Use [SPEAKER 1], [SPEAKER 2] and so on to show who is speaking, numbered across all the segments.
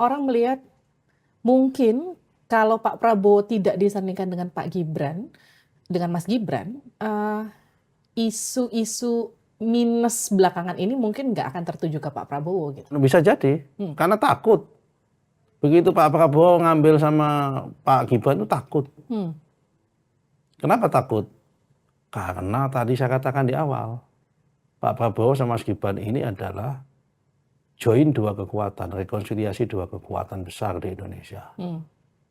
[SPEAKER 1] orang melihat mungkin kalau Pak Prabowo tidak disandingkan dengan Pak Gibran, dengan Mas Gibran, isu-isu minus belakangan ini mungkin nggak akan tertuju ke Pak Prabowo gitu.
[SPEAKER 2] Bisa jadi,
[SPEAKER 1] Hmm.
[SPEAKER 2] karena takut. Begitu Pak Prabowo ngambil sama Pak Gibran itu takut.
[SPEAKER 1] Hmm.
[SPEAKER 2] Kenapa takut? Karena tadi saya katakan di awal, Pak Prabowo sama Mas Gibran ini adalah join dua kekuatan, rekonsiliasi dua kekuatan besar di Indonesia.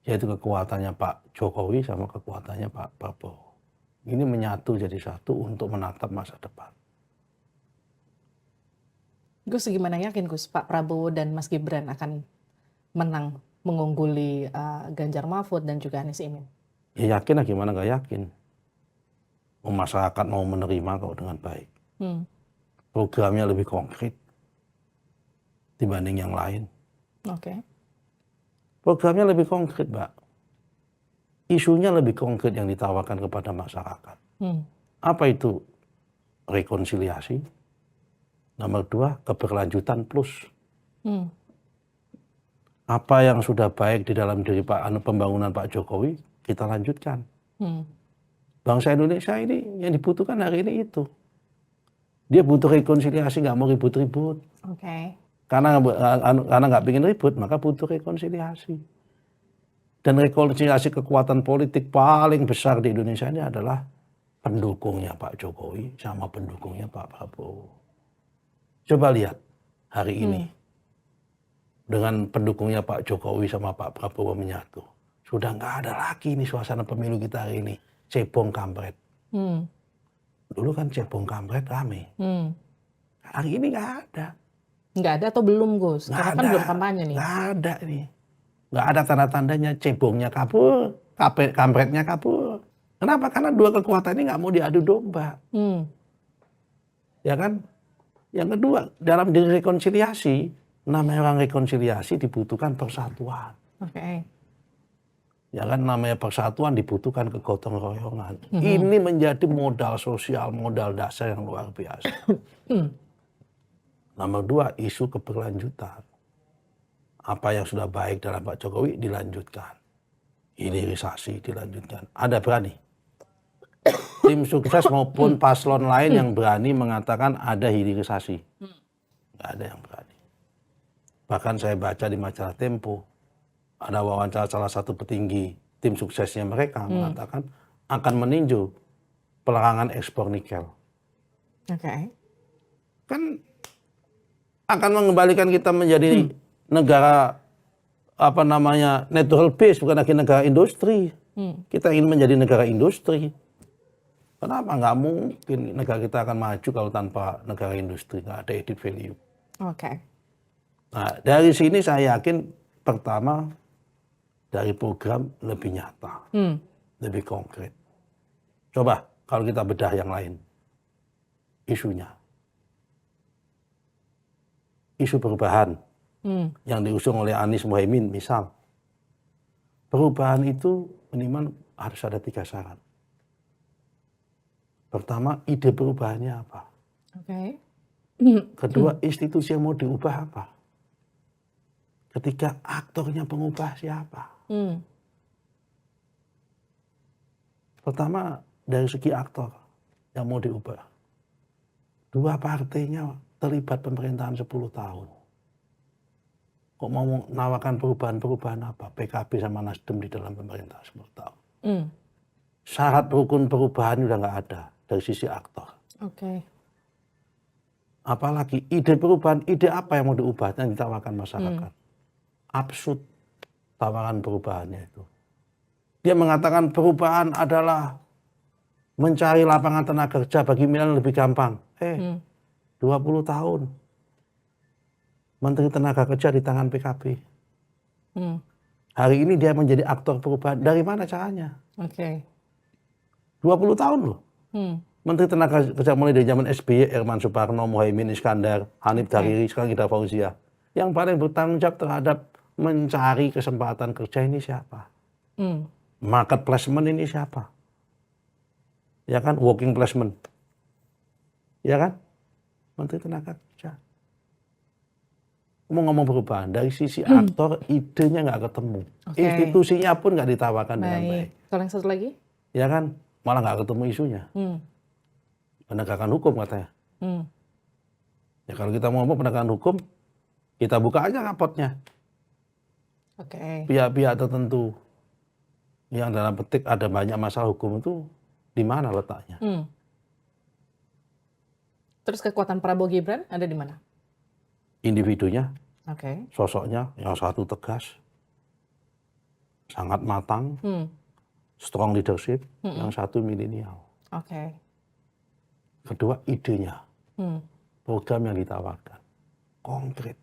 [SPEAKER 2] Yaitu kekuatannya Pak Jokowi sama kekuatannya Pak Prabowo. Ini menyatu jadi satu untuk menatap masa depan.
[SPEAKER 1] Gus, gimana yakin Gus Pak Prabowo dan Mas Gibran akan menang mengungguli Ganjar Mahfud dan juga Anies Imin?
[SPEAKER 2] Ya yakin lah, gimana nggak yakin. Masyarakat mau menerima kok dengan baik. Programnya lebih konkret dibanding yang lain.
[SPEAKER 1] Oke.
[SPEAKER 2] Programnya lebih konkret, Mbak. Isunya lebih konkret yang ditawarkan kepada masyarakat. Apa itu? Rekonsiliasi. Nomor 2, keberlanjutan plus. Apa yang sudah baik di dalam diri pembangunan Pak Jokowi, kita lanjutkan. Bangsa Indonesia ini yang dibutuhkan hari ini itu. Dia butuh rekonsiliasi, nggak mau ribut-ribut.
[SPEAKER 1] Oke.
[SPEAKER 2] Karena nggak pengen ribut, maka butuh rekonsiliasi. Dan rekonsiliasi kekuatan politik paling besar di Indonesia ini adalah pendukungnya Pak Jokowi sama pendukungnya Pak Prabowo. Coba lihat hari ini. Dengan pendukungnya Pak Jokowi sama Pak Prabowo menyatu. Sudah nggak ada lagi nih suasana pemilu kita hari ini. Cebong kampret. Dulu kan cebong kampret rame. Hari ini nggak ada.
[SPEAKER 1] Nggak ada atau belum, Gus?
[SPEAKER 2] Nggak
[SPEAKER 1] Karena
[SPEAKER 2] ada.
[SPEAKER 1] kan belum kampanye nih.
[SPEAKER 2] Nggak ada nih. Nggak ada tanda-tandanya cebongnya kabur, kampretnya kabur. Kenapa? Karena dua kekuatan ini nggak mau diadu domba. Ya kan? Yang kedua, dalam diri rekonsiliasi, namanya orang rekonsiliasi dibutuhkan persatuan.
[SPEAKER 1] Oke.
[SPEAKER 2] Ya kan, namanya persatuan dibutuhkan kegotong royongan. Ini menjadi modal sosial, modal dasar yang luar biasa. Nomor 2, isu keberlanjutan. Apa yang sudah baik dalam Pak Jokowi dilanjutkan. Hilirisasi dilanjutkan. Ada berani. Tim sukses maupun paslon lain yang berani mengatakan ada hilirisasi. Nggak ada yang berani. Bahkan saya baca di majalah Tempo, ada wawancara salah satu petinggi tim suksesnya mereka mengatakan akan meninjau pelarangan ekspor nikel.
[SPEAKER 1] Oke.
[SPEAKER 2] Kan akan mengembalikan kita menjadi negara natural base, bukan lagi negara industri. Kita ingin menjadi negara industri. Kenapa? Nggak mungkin negara kita akan maju kalau tanpa negara industri, nggak ada added value.
[SPEAKER 1] Oke.
[SPEAKER 2] Nah, dari sini saya yakin pertama dari program lebih nyata, lebih konkret. Coba kalau kita bedah yang lain, isunya. Isu perubahan yang diusung oleh Anies Muhaimin misal. Perubahan itu minimal harus ada 3 syarat. Pertama, ide perubahannya apa?
[SPEAKER 1] Oke.
[SPEAKER 2] Kedua, institusi yang mau diubah apa? Ketiga, aktornya pengubah siapa? Pertama, dari segi aktor yang mau diubah. 2 partainya terlibat pemerintahan 10 tahun. Kok mau menawarkan perubahan-perubahan apa? PKB sama Nasdem di dalam pemerintahan 10 tahun. Syarat rukun perubahan udah nggak ada dari sisi aktor.
[SPEAKER 1] Oke.
[SPEAKER 2] Apalagi ide perubahan, ide apa yang mau diubah yang ditawarkan masyarakat. Absurd tawaran perubahannya itu. Dia mengatakan perubahan adalah mencari lapangan tenaga kerja bagi milenial lebih gampang. 20 tahun Menteri Tenaga Kerja di tangan PKB. Hari ini dia menjadi aktor perubahan. Dari mana caranya?
[SPEAKER 1] Oke.
[SPEAKER 2] 20 tahun loh. Menteri Tenaga Kerja mulai dari zaman SBY, Herman Suparno, Muhaimin Iskandar, Hanif Dhariri, sekarang Ida Fauzia. Yang paling bertanggung jawab terhadap mencari kesempatan kerja ini siapa? Market placement ini siapa? Ya kan, working placement. Ya kan? Menteri Tenaga Kerja. mau ngomong perubahan dari sisi aktor, idenya nggak ketemu,
[SPEAKER 1] Oke.
[SPEAKER 2] institusinya pun nggak ditawarkan dengan baik,
[SPEAKER 1] Baik. Kalau yang satu lagi?
[SPEAKER 2] ya kan? Malah nggak ketemu isunya,
[SPEAKER 1] Hmm.
[SPEAKER 2] penegakan hukum katanya.
[SPEAKER 1] Hmm.
[SPEAKER 2] Ya kalau kita mau ngomong penegakan hukum, kita buka aja rapotnya.
[SPEAKER 1] Oke.
[SPEAKER 2] Pihak-pihak tertentu yang dalam petik ada banyak masalah hukum itu di mana letaknya?
[SPEAKER 1] Hmm. Terus kekuatan Prabowo Gibran ada di mana?
[SPEAKER 2] Individunya,
[SPEAKER 1] Oke.
[SPEAKER 2] sosoknya, yang satu tegas, sangat matang,
[SPEAKER 1] Hmm.
[SPEAKER 2] strong leadership, yang satu milenial.
[SPEAKER 1] Oke.
[SPEAKER 2] Kedua, idenya,
[SPEAKER 1] Hmm.
[SPEAKER 2] program yang ditawarkan, konkret.